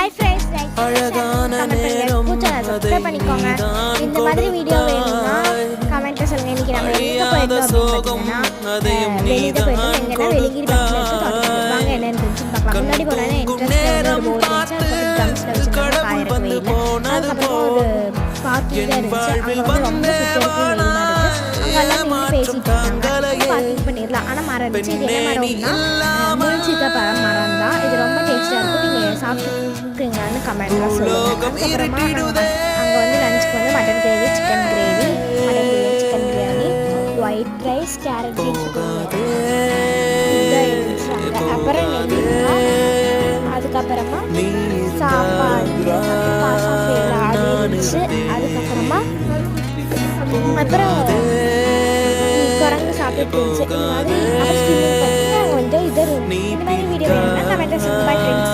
Hi friends, like அழகான நேரம் subscribe பண்ணிக்கோங்க. இந்த மாதிரி வீடியோ வேணும்னா கமெண்ட்ல சொல்லுங்க. இன்னைக்கு நம்ம எங்க போயிருந்தோம் அப்படின்னா வெளியில போயிருந்தோம். எங்கன்னா வெளிகிரி பக்கத்துல இருக்க வாங்க என்னன்னு தெரிஞ்சுன்னு பார்க்கலாம். முன்னாடி போனா என்ட்ரன்ஸ்ல ஒரு போர்டு இருந்துச்சு. அது பக்கத்துல டம்ஸ்ல வச்சிருக்காங்க காயருக்கு வெயில. அதுக்கப்புறம் ஒரு பார்க்கிங் இருந்துச்சு. அங்க வந்து ரொம்ப சுத்தம் வெயில் மாதிரி இருக்கு. அங்கெல்லாம் நின்று பேசிட்டு இருக்காங்க. பார்க்கிங் பண்ணிடலாம். ஆனா மரம் இருந்துச்சு. இது என்ன மரம்னா முயற்சித்த மரம் தான். இது ரொம்ப டேஸ்டா இருக்கும். நீங்க சாப்பிட்டுருக்கீங்களான்னு கமெண்ட்ல சொல்லுங்க. அதுக்கப்புறமா அங்கே வந்து லஞ்சுக்கு வந்து mutton gravy, chicken gravy, mutton biryani, chicken biryani, white rice, carrot beans அப்புறம் நெல்லிக்காய், அதுக்கப்புறமா சாப்பாடு, பாசாஃபேல அது இருந்துச்சு. அதுக்கப்புறமா அப்புறம் குரங்கு சாப்பிட்டு இருந்துச்சு. இந்த மாதிரி அப்புறம் ஸ்விம்மிங் பண்ணி நாங்கள் வந்து இது இந்த மாதிரி வீடியோ வேணும்னா கமெண்ட்ல சொல்லுங்க. Bye friends.